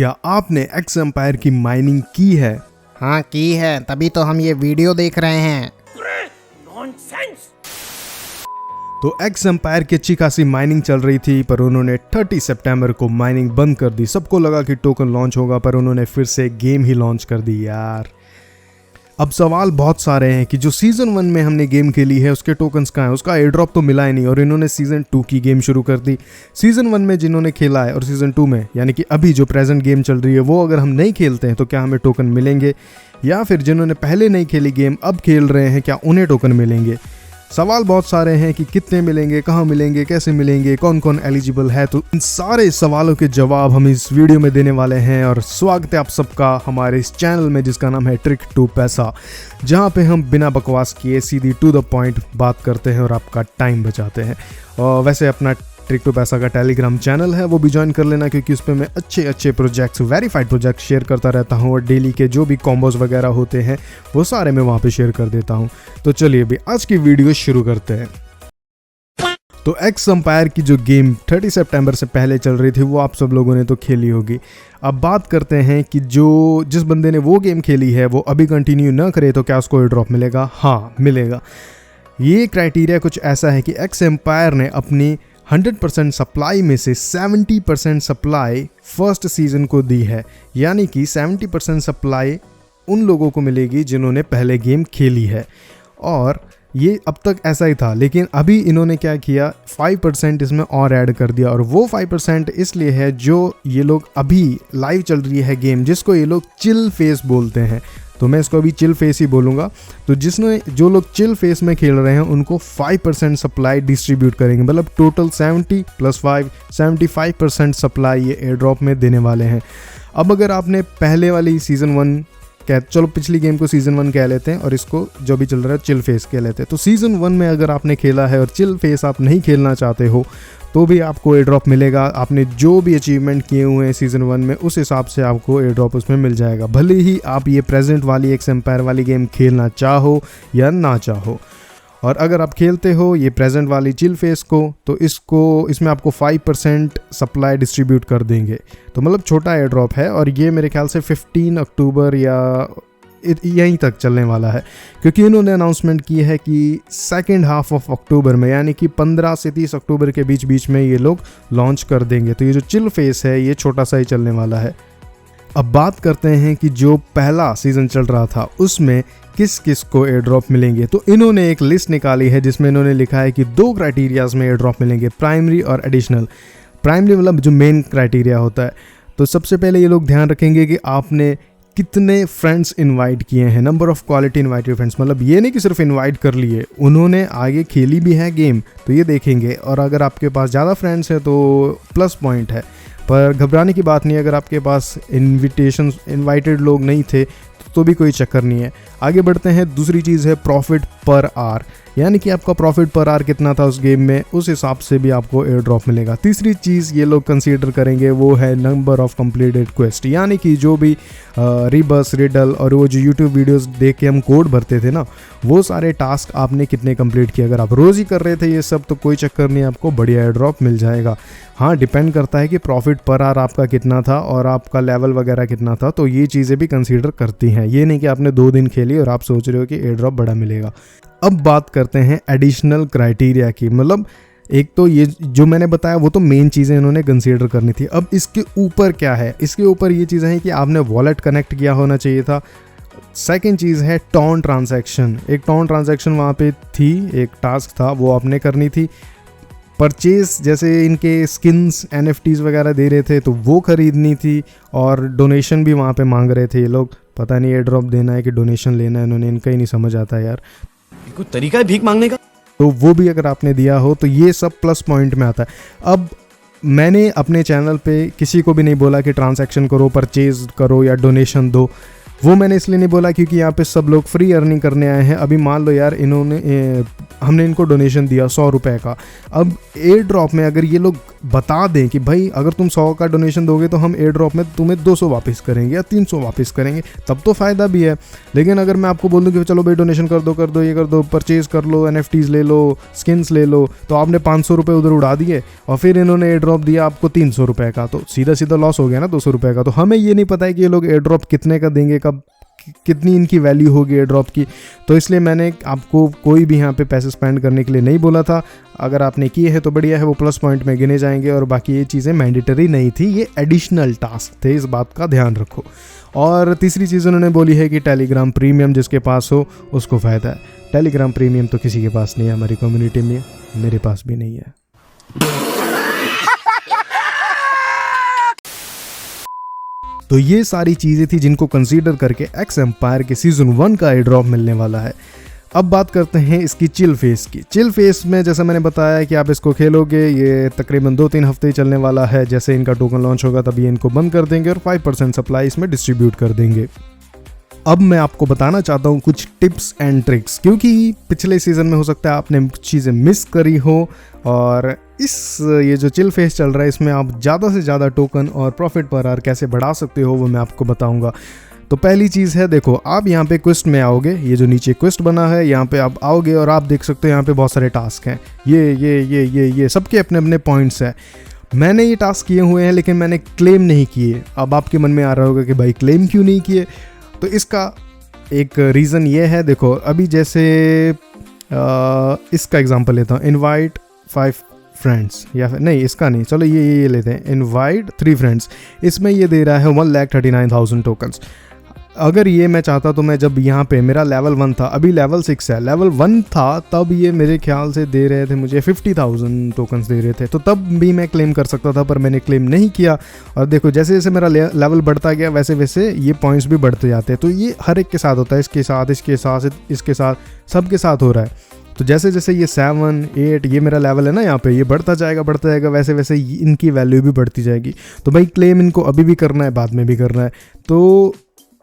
क्या आपने x empire की माइनिंग की है? हाँ की है, तभी तो हम ये वीडियो देख रहे हैं। तो एक्स एम्पायर की अच्छी खासी माइनिंग चल रही थी, पर उन्होंने 30 सितंबर को माइनिंग बंद कर दी। सबको लगा कि टोकन लॉन्च होगा, पर उन्होंने फिर से गेम ही लॉन्च कर दी यार। अब सवाल बहुत सारे हैं कि जो सीजन 1 में हमने गेम खेली है उसके टोकन्स कहाँ हैं? उसका एयर ड्रॉप तो मिला ही नहीं, और इन्होंने सीजन 2 की गेम शुरू कर दी। सीजन 1 में जिन्होंने खेला है और सीजन 2 में, यानी कि अभी जो प्रेजेंट गेम चल रही है, वो अगर हम नहीं खेलते हैं तो क्या हमें टोकन मिलेंगे? या फिर जिन्होंने पहले नहीं खेली गेम अब खेल रहे हैं, क्या उन्हें टोकन मिलेंगे? सवाल बहुत सारे हैं कि कितने मिलेंगे, कहाँ मिलेंगे, कैसे मिलेंगे, कौन कौन एलिजिबल है। तो इन सारे सवालों के जवाब हम इस वीडियो में देने वाले हैं। और स्वागत है आप सबका हमारे इस चैनल में जिसका नाम है ट्रिक टू पैसा, जहाँ पे हम बिना बकवास किए सीधी टू द पॉइंट बात करते हैं और आपका टाइम बचाते हैं। और वैसे अपना ट्रिक टू पैसा का टेलीग्राम चैनल है, वो भी ज्वाइन कर लेना, क्योंकि उस पर मैं अच्छे अच्छे प्रोजेक्ट्स, वेरीफाइड प्रोजेक्ट शेयर करता रहता हूँ। और डेली के जो भी कॉम्बोज वगैरह होते हैं वो सारे मैं वहाँ पे शेयर कर देता हूँ। तो चलिए भी आज की वीडियो शुरू करते हैं। तो एक्स एम्पायर की जो गेम 30 सितंबर से पहले चल रही थी वो आप सब लोगों ने तो खेली होगी। अब बात करते हैं कि जिस बंदे ने वो गेम खेली है वो अभी कंटिन्यू ना करे तो क्या उसको एयर ड्रॉप मिलेगा? हाँ मिलेगा। ये क्राइटेरिया कुछ ऐसा है कि एक्स एम्पायर ने अपनी 100% सप्लाई में से 70% सप्लाई फर्स्ट सीजन को दी है, यानी कि 70% सप्लाई उन लोगों को मिलेगी जिन्होंने पहले गेम खेली है। और ये अब तक ऐसा ही था, लेकिन अभी इन्होंने क्या किया, 5% इसमें और ऐड कर दिया। और वो 5% इसलिए है जो ये लोग अभी लाइव चल रही है गेम, जिसको ये लोग चिल फेस बोलते हैं, तो मैं इसको अभी चिल फेस ही बोलूँगा। तो जो लोग चिल फेस में खेल रहे हैं उनको 5% सप्लाई डिस्ट्रीब्यूट करेंगे, मतलब टोटल 70 + 5 75% सप्लाई ये एयर ड्रॉप में देने वाले हैं। अब अगर आपने पहले वाली सीजन 1 चलो पिछली गेम को सीजन 1 कह लेते हैं और इसको जो भी चल रहा है चिल फेस कह लेते हैं। तो सीजन 1 में अगर आपने खेला है और चिल फेस आप नहीं खेलना चाहते हो तो भी आपको एयर ड्रॉप मिलेगा। आपने जो भी अचीवमेंट किए हुए हैं सीजन 1 में उस हिसाब से आपको एयर ड्रॉप उसमें मिल जाएगा, भले ही आप ये प्रेजेंट वाली एक्स एम्पायर वाली गेम खेलना चाहो या ना चाहो। और अगर आप खेलते हो ये प्रेजेंट वाली चिल फेस को, तो इसमें आपको 5% सप्लाई डिस्ट्रीब्यूट कर देंगे। तो मतलब छोटा एयर ड्रॉप है, और ये मेरे ख्याल से 15 अक्टूबर या यहीं तक चलने वाला है, क्योंकि इन्होंने अनाउंसमेंट की है कि सेकेंड हाफ ऑफ अक्टूबर में, यानी कि 15 से 30 अक्टूबर के बीच में ये लोग लॉन्च कर देंगे। तो ये जो चिल फेस है ये छोटा सा ही चलने वाला है। अब बात करते हैं कि जो पहला सीजन चल रहा था उसमें किस किस को एयर ड्रॉप मिलेंगे। तो इन्होंने एक लिस्ट निकाली है जिसमें इन्होंने लिखा है कि 2 क्राइटेरियाज में एयर ड्रॉप मिलेंगे, प्राइमरी और एडिशनल। प्राइमरी मतलब जो मेन क्राइटेरिया होता है। तो सबसे पहले ये लोग ध्यान रखेंगे कि आपने कितने फ्रेंड्स इनवाइट किए हैं, number of quality invited friends, मतलब ये नहीं कि सिर्फ इनवाइट कर लिए, उन्होंने आगे खेली भी है गेम, तो ये देखेंगे। और अगर आपके पास ज़्यादा फ्रेंड्स है तो प्लस पॉइंट है, पर घबराने की बात नहीं है। अगर आपके पास इनवाइटेड लोग नहीं थे तो भी कोई चक्कर नहीं है। आगे बढ़ते हैं। दूसरी चीज़ है प्रॉफिट पर आवर, यानी कि आपका प्रॉफिट पर आवर कितना था उस गेम में, उस हिसाब से भी आपको एयर ड्रॉप मिलेगा। तीसरी चीज़ ये लोग कंसीडर करेंगे वो है नंबर ऑफ कंप्लीटेड क्वेस्ट, यानी कि जो भी रिबस, रिडल और वो जो यूट्यूब वीडियोस देख के हम कोड भरते थे ना, वो सारे टास्क आपने कितने कंप्लीट किए। अगर आप रोज़ ही कर रहे थे ये सब तो कोई चक्कर नहीं, आपको बढ़िया एयर ड्रॉप मिल जाएगा। हाँ, डिपेंड करता है कि प्रॉफिट पर आवर आपका कितना था और आपका लेवल वगैरह कितना था, तो ये चीज़ें भी कंसीडर करती हैं। ये नहीं कि आपने 2 दिन खेली और आप सोच रहे हो कि एयर ड्रॉप बड़ा मिलेगा। अब बात करते हैं एडिशनल क्राइटेरिया की, मतलब एक तो ये जो मैंने बताया वो तो मेन चीज़ें इन्होंने कंसीडर करनी थी। अब इसके ऊपर क्या है, इसके ऊपर ये चीज़ें हैं कि आपने वॉलेट कनेक्ट किया होना चाहिए था। सेकंड चीज़ है टॉन ट्रांजैक्शन। एक टॉन ट्रांजैक्शन वहाँ पे थी, एक टास्क था, वो आपने करनी थी। परचेज, जैसे इनके स्किन्स NFTs वगैरह दे रहे थे तो वो खरीदनी थी। और डोनेशन भी वहाँ पे मांग रहे थे ये लोग, पता नहीं एयर ड्रॉप देना है कि डोनेशन लेना है, इन्होंने इनका ही नहीं समझ आता यार, कोई तरीका है भीख मांगने का। तो वो भी अगर आपने दिया हो तो ये सब प्लस पॉइंट में आता है। अब मैंने अपने चैनल पे किसी को भी नहीं बोला कि ट्रांजैक्शन करो, परचेज करो या डोनेशन दो। वो मैंने इसलिए नहीं बोला क्योंकि यहाँ पे सब लोग फ्री अर्निंग करने आए हैं। अभी मान लो यार हमने इनको डोनेशन दिया 100 रुपये का, अब एयर ड्रॉप में अगर ये लोग बता दें कि भाई अगर तुम 100 का डोनेशन दोगे तो हम एयर ड्रॉप में तुम्हें 200 वापस करेंगे या 300 वापस करेंगे, तब तो फ़ायदा भी है। लेकिन अगर मैं आपको बोल दूँ कि चलो भाई डोनेशन कर दो ये कर दो, परचेज़ कर लो, NFTs ले लो, स्किन्स ले लो, तो आपने 500 रुपये उधर उड़ा दिए और फिर इन्होंने एयर ड्रॉप दिया आपको 300 रुपये का, तो सीधा सीधा लॉस हो गया ना 200 रुपये का। तो हमें ये नहीं पता है कि ये लोग एयर ड्रॉप कितने का देंगे, कब कितनी इनकी वैल्यू होगी एयर ड्रॉप की। तो इसलिए मैंने आपको कोई भी यहाँ पे पैसे स्पेंड करने के लिए नहीं बोला था। अगर आपने किए हैं तो बढ़िया है, वो प्लस पॉइंट में गिने जाएंगे, और बाकी ये चीज़ें मैंडेटरी नहीं थी, ये एडिशनल टास्क थे, इस बात का ध्यान रखो। और तीसरी चीज़ उन्होंने बोली है कि टेलीग्राम प्रीमियम जिसके पास हो उसको फ़ायदा है। टेलीग्राम प्रीमियम तो किसी के पास नहीं है हमारी कम्युनिटी में, मेरे पास भी नहीं है। तो ये सारी चीज़ें थी जिनको कंसीडर करके एक्स एम्पायर के सीज़न 1 का एयर ड्रॉप मिलने वाला है। अब बात करते हैं इसकी चिल फेस की। चिल फेस में जैसा मैंने बताया कि आप इसको खेलोगे, ये तकरीबन 2-3 हफ्ते ही चलने वाला है। जैसे इनका टोकन लॉन्च होगा तभी इनको बंद कर देंगे और 5% सप्लाई इसमें डिस्ट्रीब्यूट कर देंगे। अब मैं आपको बताना चाहता हूँ कुछ टिप्स एंड ट्रिक्स, क्योंकि पिछले सीज़न में हो सकता है आपने चीज़ें मिस करी हो, और ये जो चिल फेस चल रहा है इसमें आप ज़्यादा से ज़्यादा टोकन और प्रॉफिट पर आवर कैसे बढ़ा सकते हो वो मैं आपको बताऊंगा। तो पहली चीज़ है, देखो आप यहाँ पे क्वेस्ट में आओगे, ये जो नीचे क्वेस्ट बना है यहाँ पे आप आओगे और आप देख सकते हो यहाँ पे बहुत सारे टास्क हैं। ये सबके अपने अपने पॉइंट्स हैं। मैंने ये टास्क किए हुए हैं लेकिन मैंने क्लेम नहीं किए। अब आपके मन में आ रहा होगा कि भाई क्लेम क्यों नहीं किए, तो इसका एक रीज़न ये है। देखो अभी जैसे इसका एग्जांपल लेता हूँ, इनवाइट 5 फ्रेंड्स, या फिर नहीं इसका नहीं, चलो ये लेते हैं, इनवाइट 3 फ्रेंड्स। इसमें ये दे रहा है 1,39,000 टोकन्स। अगर ये मैं चाहता तो मैं जब यहाँ पे मेरा लेवल 1 था, अभी लेवल 6 है, लेवल 1 था तब ये मेरे ख्याल से दे रहे थे मुझे 50,000 टोकन्स दे रहे थे, तो तब भी मैं क्लेम कर सकता था, पर मैंने क्लेम नहीं किया। और देखो जैसे जैसे मेरा लेवल बढ़ता गया वैसे वैसे ये पॉइंट्स भी बढ़ते जाते हैं। तो ये हर एक के साथ होता है, इसके साथ, इसके साथ, इसके साथ, सबके साथ हो रहा है। तो जैसे जैसे ये 7, 8 ये मेरा लेवल है ना यहाँ पे, ये बढ़ता जाएगा, वैसे वैसे इनकी वैल्यू भी बढ़ती जाएगी। तो भाई क्लेम इनको अभी भी करना है, बाद में भी करना है। तो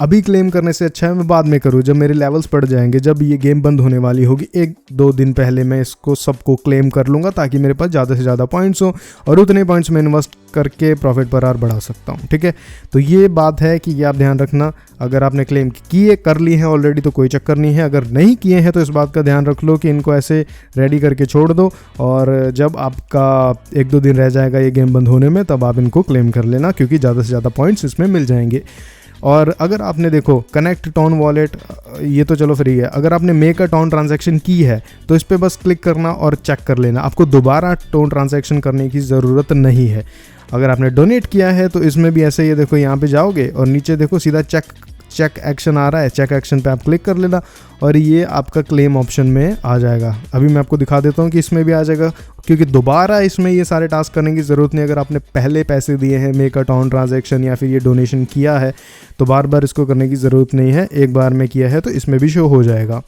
अभी क्लेम करने से अच्छा है मैं बाद में करूँ, जब मेरे लेवल्स बढ़ जाएंगे, जब ये गेम बंद होने वाली होगी 1-2 दिन पहले मैं इसको सबको क्लेम कर लूँगा, ताकि मेरे पास ज़्यादा से ज़्यादा पॉइंट्स हो और उतने पॉइंट्स में इन्वेस्ट करके प्रॉफिट पर आवर बढ़ा सकता हूँ। ठीक है, तो ये बात है कि ये आप ध्यान रखना। अगर आपने क्लेम किए कर ली हैं ऑलरेडी तो कोई चक्कर नहीं है, अगर नहीं किए हैं तो इस बात का ध्यान रख लो कि इनको ऐसे रेडी करके छोड़ दो, और जब आपका 1-2 दिन रह जाएगा ये गेम बंद होने में तब आप इनको क्लेम कर लेना, क्योंकि ज़्यादा से ज़्यादा पॉइंट्स इसमें मिल जाएंगे। और अगर आपने देखो कनेक्ट टोन वॉलेट, ये तो चलो फ्री है। अगर आपने मेक अ टोन ट्रांजैक्शन की है तो इस पर बस क्लिक करना और चेक कर लेना, आपको दोबारा टोन ट्रांजैक्शन करने की ज़रूरत नहीं है। अगर आपने डोनेट किया है तो इसमें भी ऐसे ही, देखो यहाँ पे जाओगे और नीचे देखो सीधा चेक एक्शन आ रहा है, चेक एक्शन पे आप क्लिक कर लेना और ये आपका क्लेम ऑप्शन में आ जाएगा। अभी मैं आपको दिखा देता हूँ कि इसमें भी आ जाएगा, क्योंकि दोबारा इसमें ये सारे टास्क करने की ज़रूरत नहीं। अगर आपने पहले पैसे दिए हैं, मेक अ टोन ट्रांजैक्शन या फिर ये डोनेशन किया है, तो बार बार इसको करने की ज़रूरत नहीं है। एक बार में किया है तो इसमें भी शो हो जाएगा।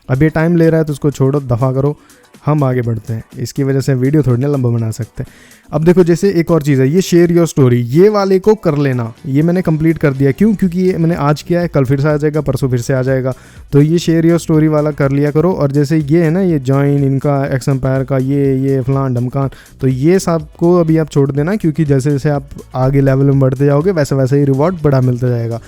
अब ये टाइम ले रहा है तो इसको छोड़ो, दफ़ा करो, हम आगे बढ़ते हैं। इसकी वजह से वीडियो थोड़ी ना लंबा बना सकते हैं। अब देखो जैसे एक और चीज़ है, ये शेयर योर स्टोरी, ये वाले को कर लेना। ये मैंने कंप्लीट कर दिया, क्यों? क्योंकि ये मैंने आज किया है, कल फिर से आ जाएगा, परसों फिर से आ जाएगा। तो ये शेयर योर स्टोरी वाला कर लिया करो। और जैसे ये है ना, ये जॉइन इनका एक्स एम्पायर का, ये फलान ढमकान, तो ये सब को अभी आप छोड़ देना, क्योंकि जैसे जैसे आप आगे लेवल में बढ़ते जाओगे वैसे वैसे ही रिवॉर्ड बड़ा मिलता जाएगा।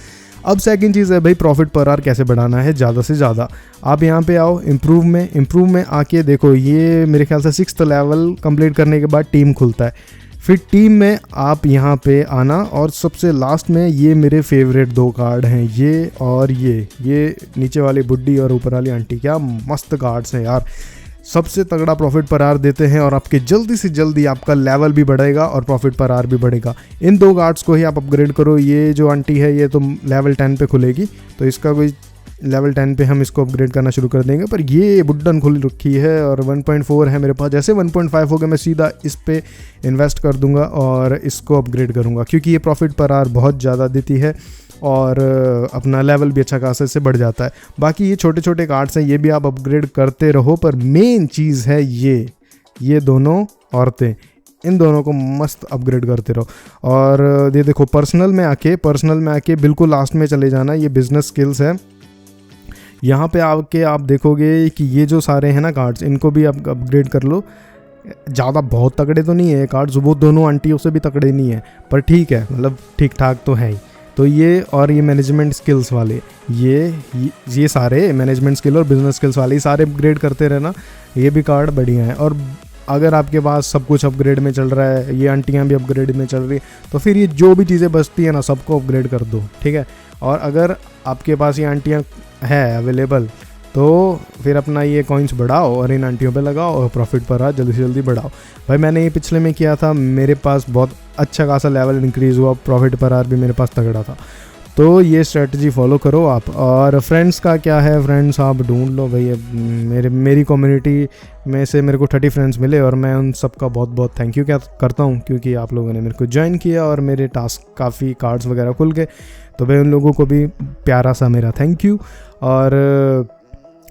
अब सेकंड चीज़ है भाई, प्रॉफिट पर आवर कैसे बढ़ाना है ज़्यादा से ज़्यादा। आप यहाँ पे आओ इम्प्रूव में आके देखो, ये मेरे ख्याल से 6th लेवल कंप्लीट करने के बाद टीम खुलता है। फिर टीम में आप यहाँ पे आना और सबसे लास्ट में ये मेरे फेवरेट 2 कार्ड हैं, ये और ये नीचे वाली बुड्ढी और ऊपर वाली आंटी, क्या मस्त कार्ड्स हैं यार। सबसे तगड़ा प्रॉफिट पर आवर देते हैं और आपके जल्दी से जल्दी आपका लेवल भी बढ़ेगा और प्रॉफिट पर आवर भी बढ़ेगा। इन 2 कार्ड्स को ही आप अपग्रेड करो। ये जो आंटी है ये तो लेवल 10 पे खुलेगी, तो इसका कोई लेवल 10 पे हम इसको अपग्रेड करना शुरू कर देंगे। पर ये बुड्ढन खुल रखी है और 1.4 है मेरे पास। जैसे 1.5 हो गया मैं सीधा इस पे इन्वेस्ट कर दूंगा और इसको अपग्रेड करूंगा, क्योंकि ये प्रॉफिट पर आवर बहुत ज़्यादा देती है और अपना लेवल भी अच्छा खासा इससे बढ़ जाता है। बाकी ये छोटे छोटे कार्ड्स हैं, ये भी आप अपग्रेड करते रहो। पर मेन चीज़ है ये दोनों औरतें, इन दोनों को मस्त अपग्रेड करते रहो। और ये देखो पर्सनल में आके बिल्कुल लास्ट में चले जाना, ये बिजनेस स्किल्स है। यहाँ पे आके आप देखोगे कि ये जो सारे हैं ना कार्ड्स, इनको भी आप अपग्रेड कर लो। ज़्यादा बहुत तगड़े तो नहीं है कार्ड्स, वो दोनों आंटियों से भी तगड़े नहीं है, पर ठीक है, मतलब ठीक ठाक तो है ही। तो ये और ये मैनेजमेंट स्किल्स वाले, ये सारे मैनेजमेंट स्किल और बिजनेस स्किल्स वाले ये सारे अपग्रेड करते रहना, ये भी कार्ड बढ़िया है। और अगर आपके पास सब कुछ अपग्रेड में चल रहा है, ये आंटियाँ भी अपग्रेड में चल रही है, तो फिर ये जो भी चीज़ें बचती है ना सबको अपग्रेड कर दो, ठीक है। और अगर आपके पास ये आंटियाँ है अवेलेबल, तो फिर अपना ये कॉइन्स बढ़ाओ और इन आंटियों पे लगाओ और प्रॉफिट पर आ जल्दी से जल्दी बढ़ाओ। भाई मैंने ये पिछले में किया था, मेरे पास बहुत अच्छा खासा लेवल इंक्रीज़ हुआ, प्रॉफिट पर आर भी मेरे पास तगड़ा था। तो ये स्ट्रेटजी फॉलो करो आप। और फ्रेंड्स का क्या है, फ्रेंड्स आप ढूंढ लो भाई। मेरी कम्युनिटी में से मेरे को 30 फ्रेंड्स मिले और मैं उन सब का बहुत बहुत थैंक यू क्या करता हूँ, क्योंकि आप लोगों ने मेरे को ज्वाइन किया और मेरे टास्क काफ़ी कार्ड्स वगैरह खुल गए। तो भाई उन लोगों को भी प्यारा सा मेरा थैंक यू। और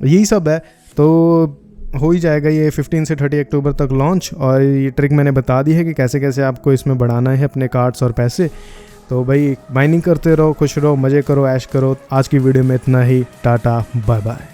यही सब है, तो हो ही जाएगा ये 15 से 30 अक्टूबर तक लॉन्च। और ये ट्रिक मैंने बता दी है कि कैसे कैसे आपको इसमें बढ़ाना है अपने कार्ड्स और पैसे। तो भाई माइनिंग करते रहो, खुश रहो, मज़े करो, ऐश करो। आज की वीडियो में इतना ही, टाटा बाय बाय।